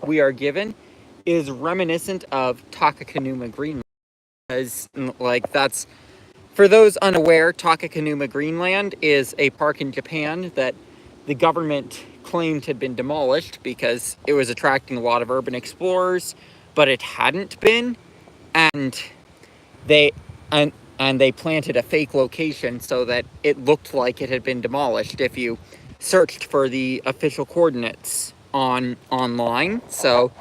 we are given is reminiscent of Takakanuma Greenland. Because, like, that's, for those unaware, Takakanuma Greenland is a park in Japan that the government claimed had been demolished because it was attracting a lot of urban explorers, but it hadn't been, and they and they planted a fake location so that it looked like it had been demolished if you searched for the official coordinates online. So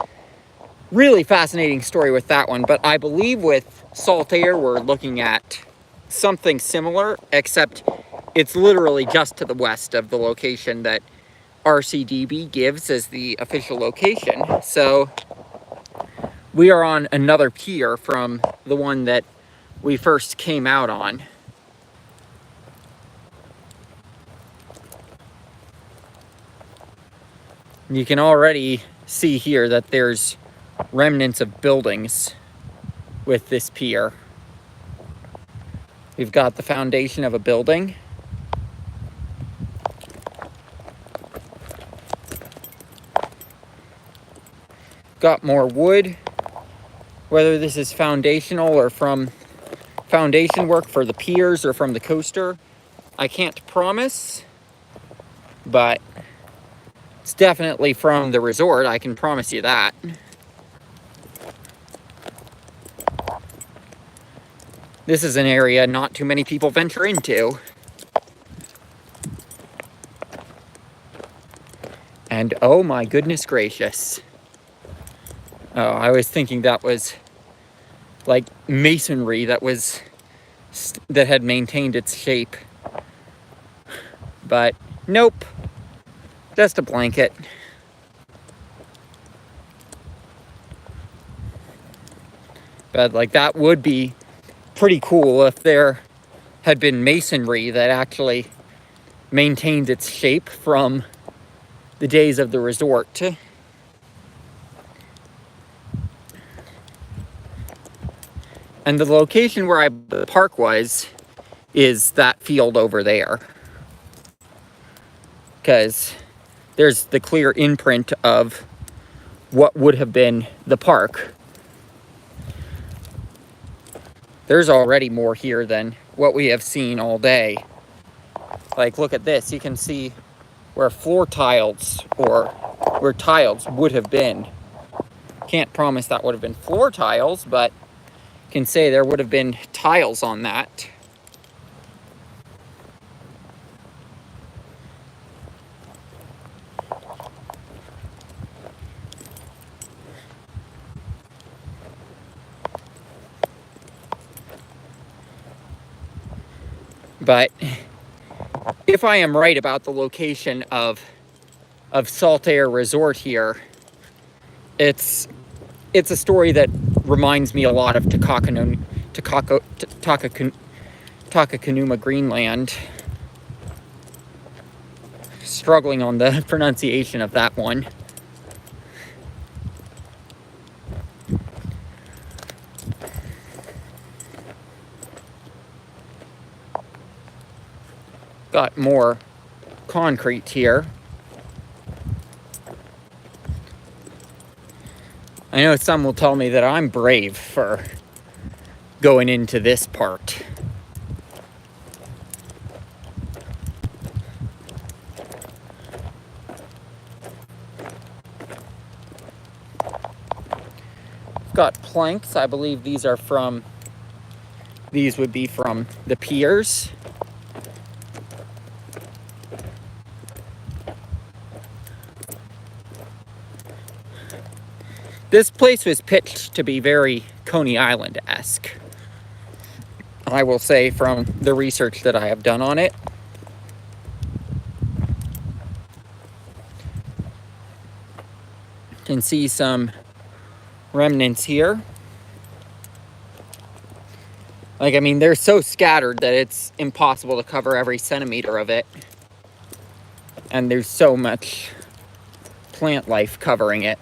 really fascinating story with that one. But I believe with Saltair we're looking at something similar, except it's literally just to the west of the location that RCDB gives as the official location. So we are on another pier from the one that we first came out on. You can already see here that there's remnants of buildings with this pier. We've got the foundation of a building. Got more wood. Whether this is foundational or from foundation work for the piers or from the coaster, I can't promise, but it's definitely from the resort, I can promise you that. This is an area not too many people venture into. And oh my goodness gracious. Oh, I was thinking that was like masonry that had maintained its shape. But nope. Just a blanket. But like that would be pretty cool if there had been masonry that actually maintained its shape from the days of the resort. And the location where the park was is that field over there. Because there's the clear imprint of what would have been the park. There's already more here than what we have seen all day. Like, look at this. You can see where floor tiles or where tiles would have been. Can't promise that would have been floor tiles, but can say there would have been tiles on that. But if I am right about the location of Saltair Resort here, it's a story that reminds me a lot of Takakanuma Greenland. Struggling on the pronunciation of that one. Got more concrete here. I know some will tell me that I'm brave for going into this part. Got planks. I believe these would be from the piers. This place was pitched to be very Coney Island-esque, I will say, from the research that I have done on it. You can see some remnants here. Like, I mean, they're so scattered that it's impossible to cover every centimeter of it. And there's so much plant life covering it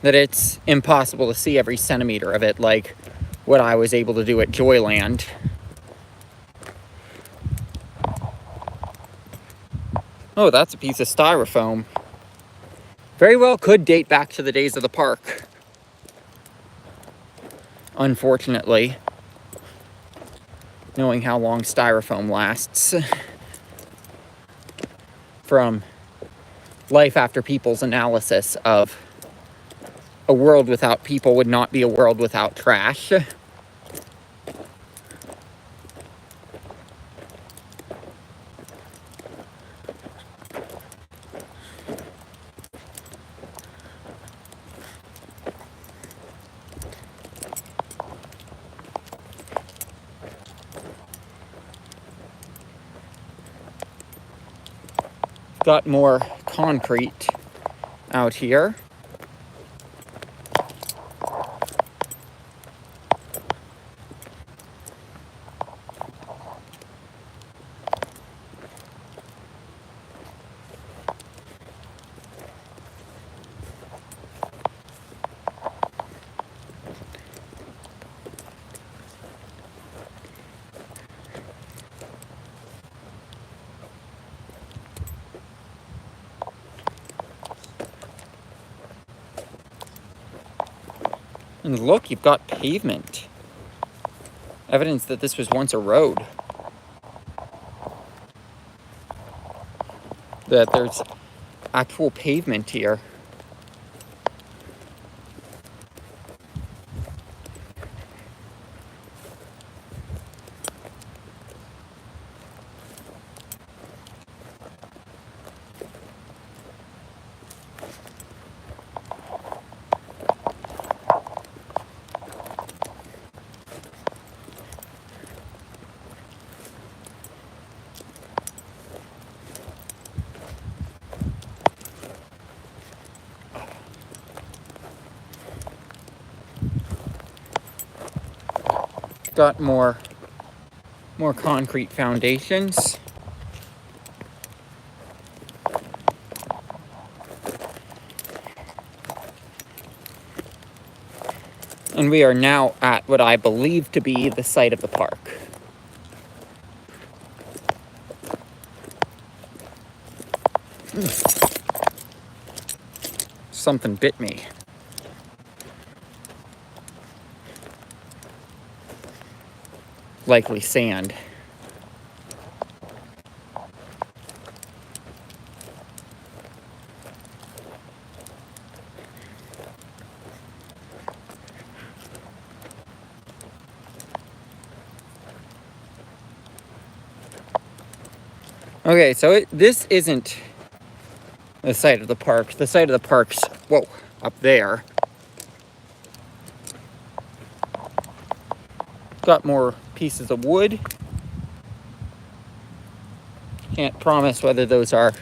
that it's impossible to see every centimeter of it, like what I was able to do at Joyland. Oh, that's a piece of styrofoam. very well could date back to the days of the park. Unfortunately, knowing how long styrofoam lasts. From Life After People's analysis of a world without people would not be a world without trash. Got more concrete out here. And look, you've got pavement. Evidence that this was once a road. That there's actual pavement here. Got more concrete foundations. And we are now at what I believe to be the site of the park. Something bit me. Likely sand. Okay, so this isn't the site of the park. The site of the park's, whoa, up there. Got more pieces of wood. Can't promise whether those are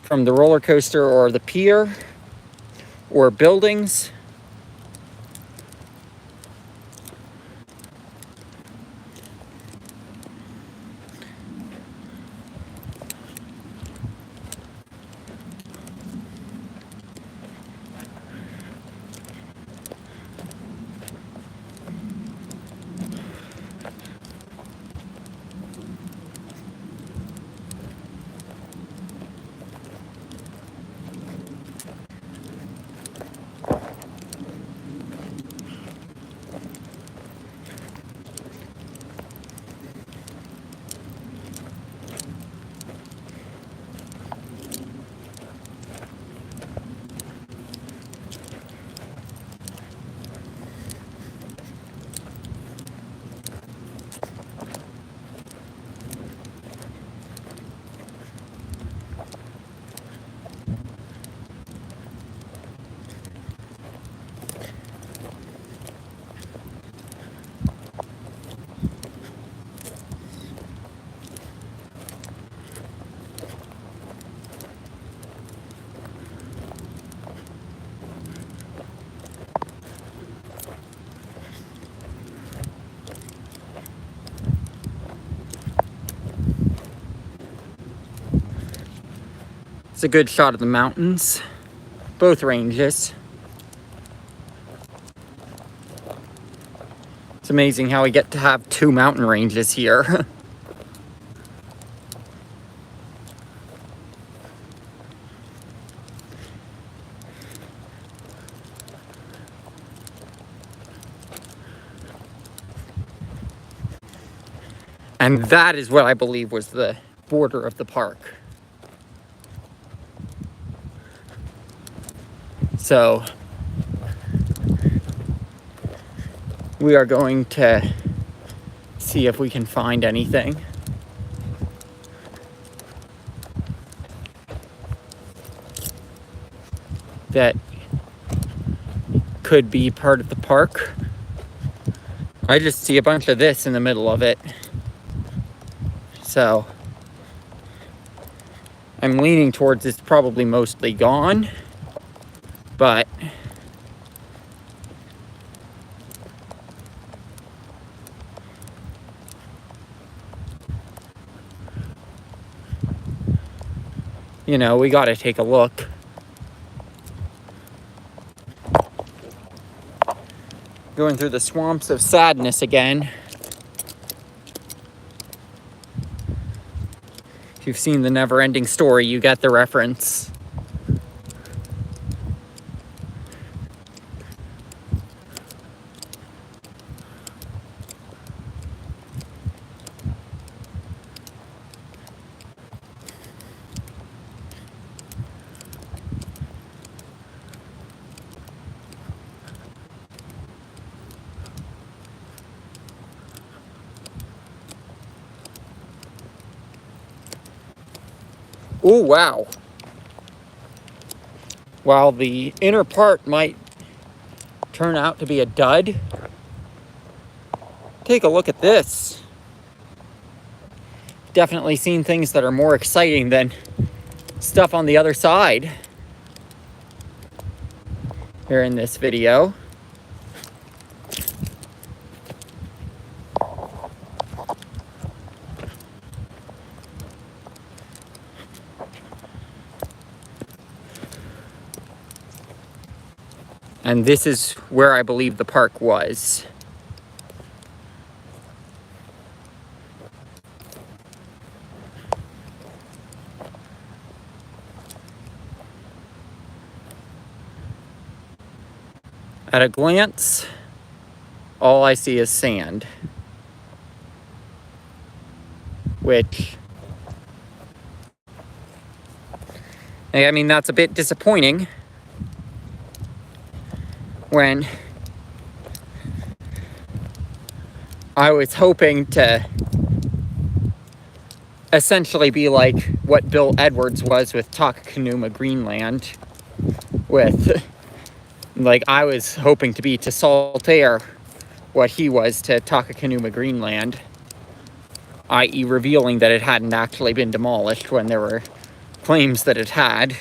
from the roller coaster or the pier or buildings. It's a good shot of the mountains, both ranges. It's amazing how we get to have two mountain ranges here. And that is what I believe was the border of the park. So we are going to see if we can find anything. That could be part of the park. I just see a bunch of this in the middle of it. So I'm leaning towards it's probably mostly gone, but you know, we got to take a look. Going through the swamps of sadness again. If you've seen the Never-Ending Story, you get the reference. Oh, wow. While the inner part might turn out to be a dud, take a look at this. Definitely seen things that are more exciting than stuff on the other side here in this video. And this is where I believe the park was. At a glance, all I see is sand. Which, I mean, that's a bit disappointing. When I was hoping to essentially be like what Bill Edwards was with Takakanuma Greenland, with, like, I was hoping to be to Saltair what he was to Takakanuma Greenland, i.e. revealing that it hadn't actually been demolished when there were claims that it had.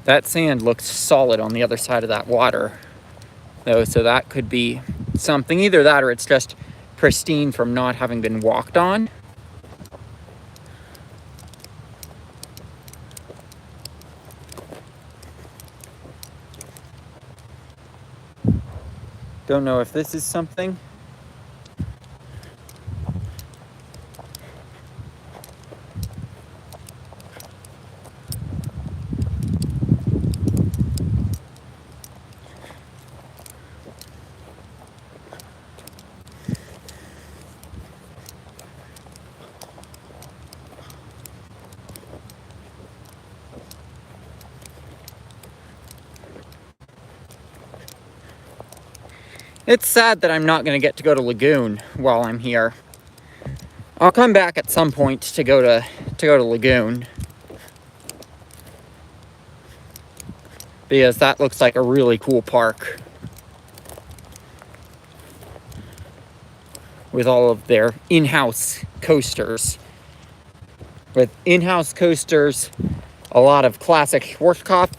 That sand looks solid on the other side of that water, though, so that could be something. Either that or it's just pristine from not having been walked on. Don't know if this is something. It's sad that I'm not going to get to go to Lagoon while I'm here. I'll come back at some point to go to Lagoon, because that looks like a really cool park with all of their in-house coasters. With in-house coasters, a lot of classic Schwarzkopf,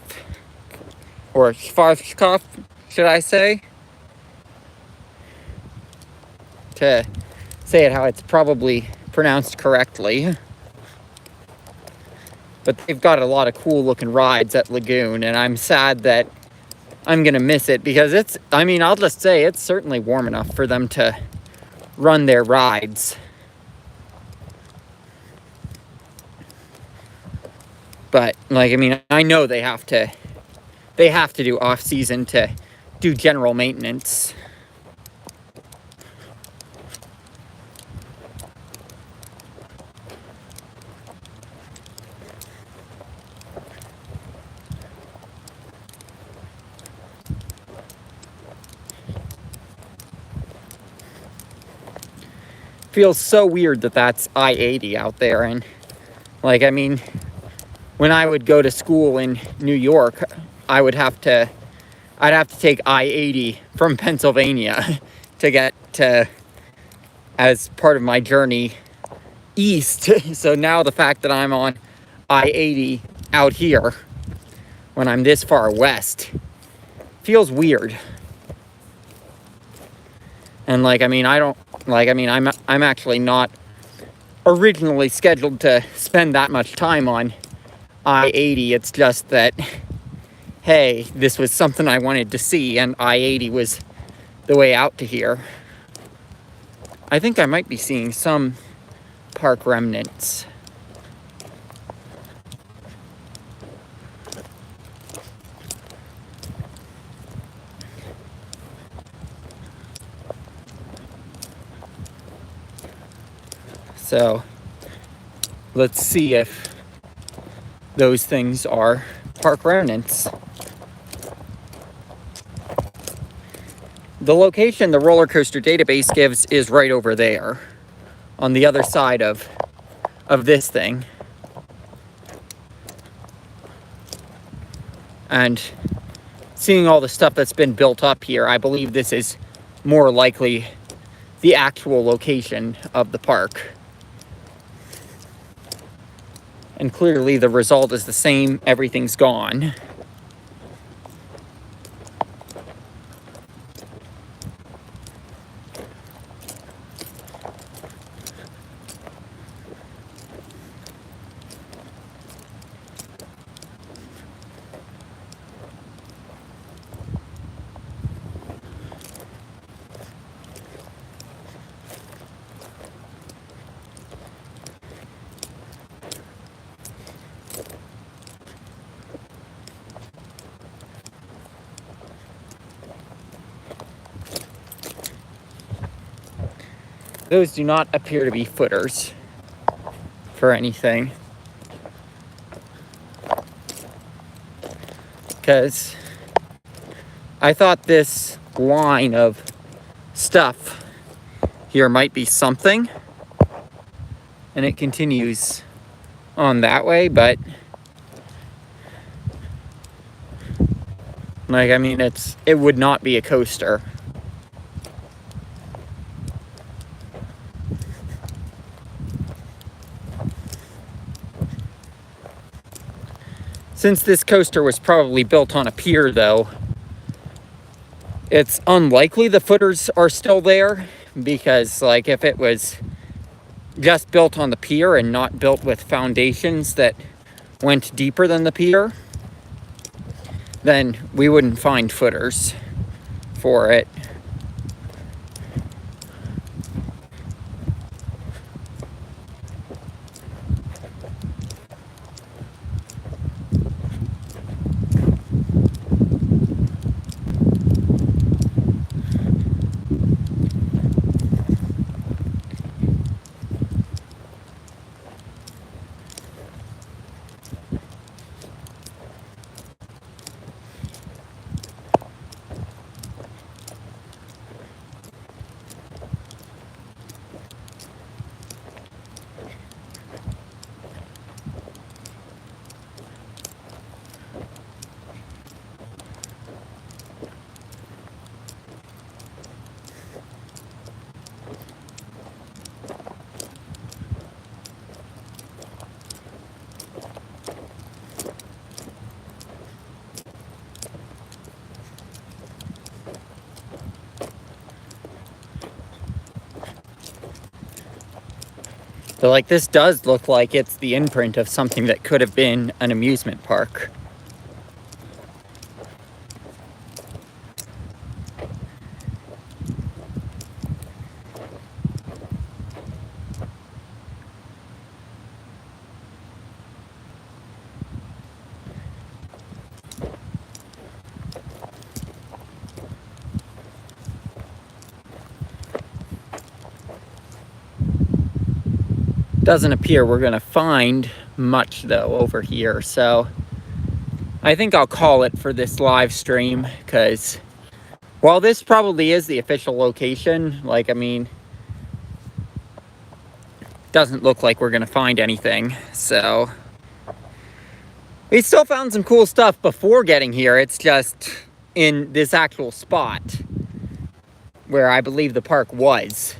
or Schwarzkopf, should I say? To say it how it's probably pronounced correctly. But they've got a lot of cool looking rides at Lagoon, and I'm sad that I'm gonna miss it, because it's, I mean, I'll just say it's certainly warm enough for them to run their rides. But, like, I mean, I know they have to do off-season to do general maintenance. Feels so weird that that's I-80 out there. And, like, I mean, when I would go to school in New York, I'd have to take I-80 from Pennsylvania to get to, as part of my journey east. So now the fact that I'm on I-80 out here when I'm this far west feels weird. And, like, I mean, I'm actually not originally scheduled to spend that much time on I-80. It's just that, hey, this was something I wanted to see, and I-80 was the way out to here. I think I might be seeing some park remnants. So let's see if those things are park remnants. The location the roller coaster database gives is right over there, on the other side of this thing. And seeing all the stuff that's been built up here, I believe this is more likely the actual location of the park. And clearly the result is the same, everything's gone. Those do not appear to be footers for anything. Because I thought this line of stuff here might be something. And it continues on that way, but, like, I mean, it would not be a coaster. Since this coaster was probably built on a pier, though, it's unlikely the footers are still there, because, like, if it was just built on the pier and not built with foundations that went deeper than the pier, then we wouldn't find footers for it. So, like, this does look like it's the imprint of something that could have been an amusement park. Doesn't appear we're gonna find much though over here, so I think I'll call it for this live stream, because while this probably is the official location, like, I mean, doesn't look like we're gonna find anything. So we still found some cool stuff before getting here. It's just in this actual spot where I believe the park was.